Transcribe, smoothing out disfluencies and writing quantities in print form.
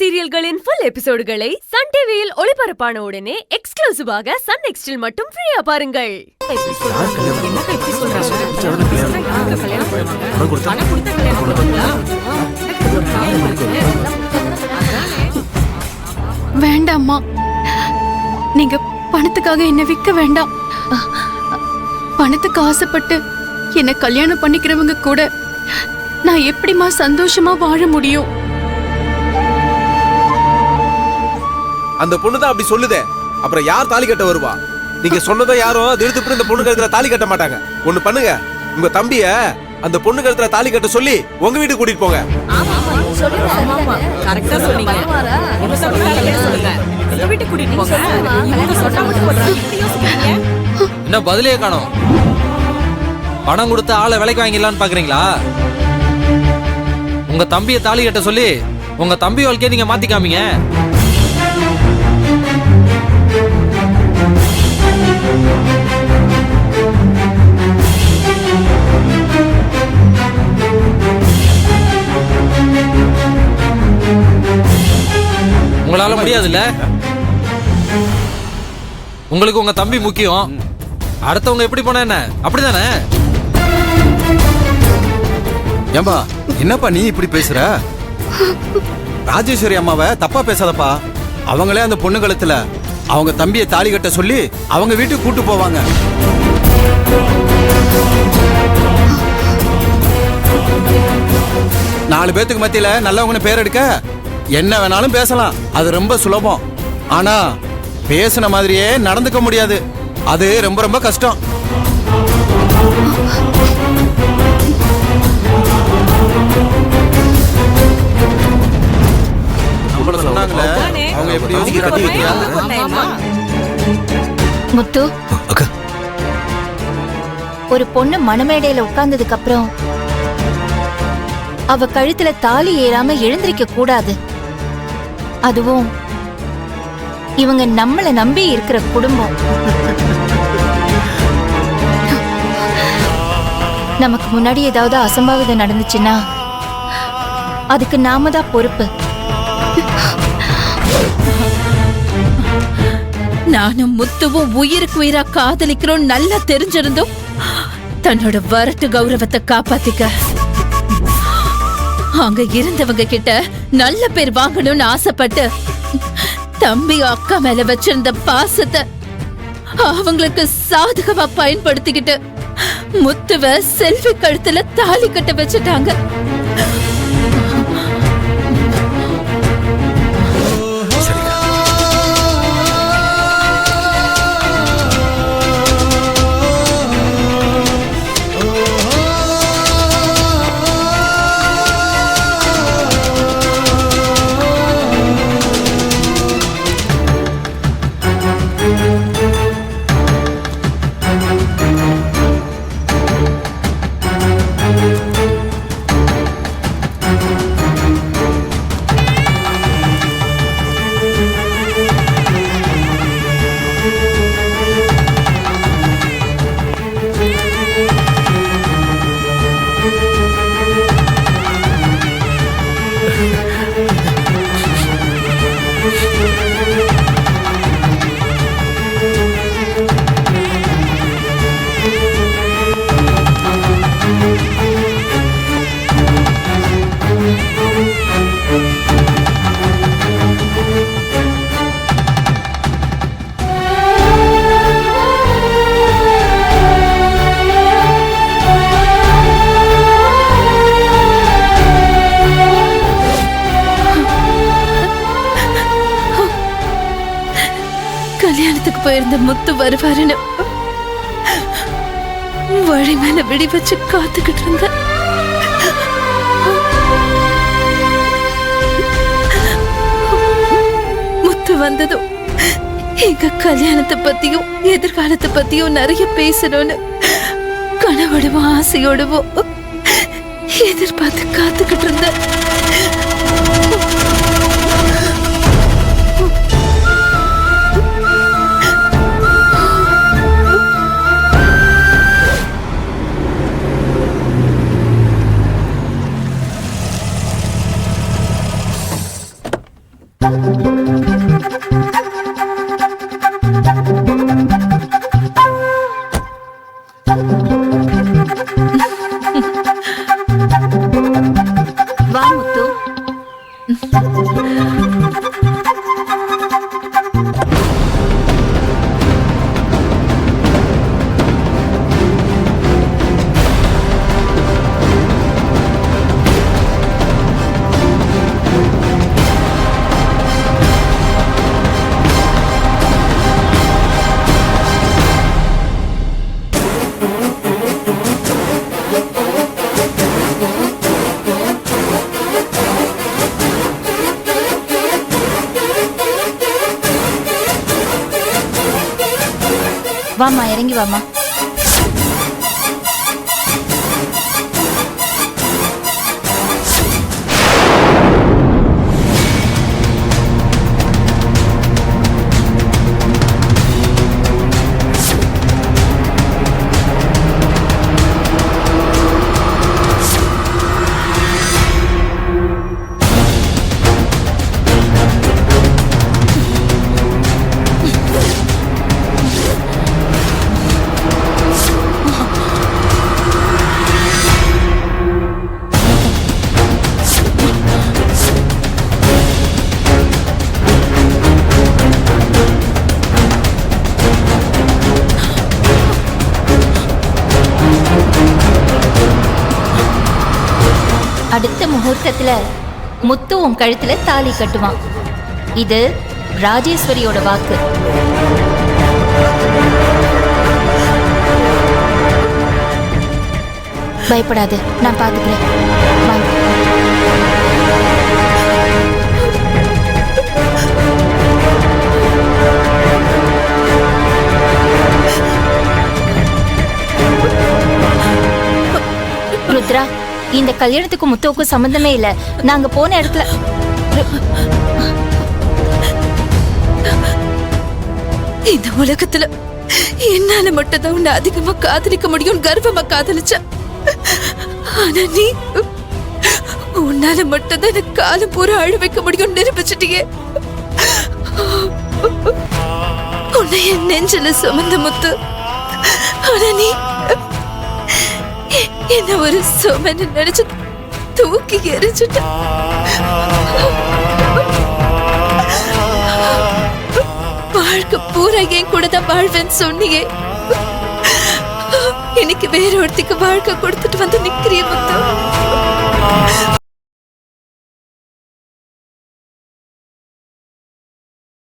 சீரியல்களின் full எபிசோடுகளை Sun டிவியில் ஒளிபரப்பான உடனே எக்ஸ்க்ளூசிவாக சன் நெக்ஸ்டில் மட்டும் ஃப்ரீயா பாருங்கள். வேண்டாம்மா, நீங்க பணத்துக்காக என்ன விற்க வேண்டாம். பணத்துக்கு ஆசைப்பட்டு என்ன கல்யாணம் பண்ணிக்கிறவங்க கூட நான் எப்படிமா சந்தோஷமா வாழ முடியும்? அந்த பொண்ணுதான் அப்படி சொல்லுதே, அப்புறம் யார் தாலி கட்ட வருவா? நீங்க சொன்னதை யாரும் எடுத்து இந்த பொண்ணு கழுத்துல தாலி கட்ட மாட்டாங்க. ஒண்ணு பண்ணுங்க, உங்க தம்பிய அந்த பொண்ணு கழுத்துல தாலி கட்ட சொல்லி உங்க வீட்டுக்கு கூட்டிட்டு போங்க. என்ன பதிலே காணோம்? பணம் கொடுத்து ஆளை விலைக்கு வாங்கிடலான்னு பாக்குறீங்களா? உங்க தம்பியை தாலி கட்ட சொல்லி உங்க தம்பி வாழ்க்கையை நீங்க மாத்திக்காமீங்க. உங்களால முடியாதுல்ல? உங்களுக்கு உங்க தம்பி முக்கியம், அடுத்தவங்க எப்படி போனா என்ன? அப்படிதானே? ஏம்பா, என்னப்பா நீ இப்படி பேசுற? ராஜேஸ்வரி அம்மாவை தப்பா பேசாதப்பா. அவங்களே அந்த பொண்ணு கழுத்துல அவங்க தம்பியை தாலி கட்ட சொல்லி அவங்க வீட்டுக்கு கூட்டு போவாங்க. நாலு பேத்துக்கு மத்தியில நல்லவங்கன்னு பேர் எடுக்க என்ன வேணாலும் பேசலாம், அது ரொம்ப சுலபம். ஆனா பேசின மாதிரியே நடந்துக்க முடியாது, அது ரொம்ப ரொம்ப கஷ்டம். முத்து, ஒரு பொண்ணு மணமேடையில உட்கார்ந்ததுக்கு அப்புறம் அவ கழுத்துல தாலி ஏறாம எழுந்திருக்க கூடாது. அதுவும் இவங்க நம்மள நம்பி இருக்கிற குடும்பம். நமக்கு முன்னாடி ஏதாவது அசம்பாவிதம் நடந்துச்சுன்னா அதுக்கு நாம தான் பொறுப்பு. நானும் முத்துவும் உயிருக்கு உயிரா காதலிக்கிறோம் நல்லா தெரிஞ்சிருந்தோம் தன்னோட வரட்டு கௌரவத்தை காப்பாத்திக்க அங்க இருந்தவங்க கிட்ட நல்ல பேர் வாங்கணும்னு ஆசைப்பட்டு தம்பி அக்கா மேல வச்சிருந்த பாசத்தை அவங்களுக்கு சாதகமா பயன்படுத்திக்கிட்டு முத்துவ செல்வி கழுத்துல தாலி கட்ட வச்சுட்டாங்க. கல்யாணத்துக்கு போயிருந்த முத்து வருவாருன்னு வழி மேல விடி வச்சு காத்துக்கிட்டு இருந்த முத்து வந்ததும் எங்க கல்யாணத்தை பத்தியும் எதிர்காலத்தை பத்தியும் நிறைய பேசணும்னு கனவோடவோ ஆசையோடவோ எதிர்பார்த்து காத்துக்கிட்டு இருந்த வா முத்து. வாமா, இறங்கி வாமா. அடுத்த முகூர்த்தத்துல முத்து உன் கழுத்துல தாலி கட்டுவான். இது ராஜேஸ்வரியோட வாக்கு. பயப்படாது, நான் பாத்துக்கிறேன். வாங்க. ருத்ரா, இந்த கல்யாணத்துக்கு முத்துவுக்கும் சம்பந்தமே இல்ல. நாங்க போன இடத்துல இந்த உலகத்துல என்னால மட்டும் தான் உன்னை அதிகமா காதலிக்க முடியும் கர்வமா காதலிச்ச. ஆனா நீ உன்னால மட்டும் தான் எனக்கு காலம் பூரா அழ வைக்க முடியும் நிரூபிச்சிட்டீங்க. உன்னை என் நெஞ்சில சுமந்த முத்து. ஆனா நீ என்ன ஒரு சுமன்னு நினைச்சு தூக்கி எரிஞ்சுட்ட. வாழ்க்கை பூரா என் கூட தான் வாழ்வேன்னு சொன்னியே. இன்னைக்கு வேற ஒருத்திக்கு வாழ்க்கை கொடுத்துட்டு வந்து நிக்கிறிய முத்து.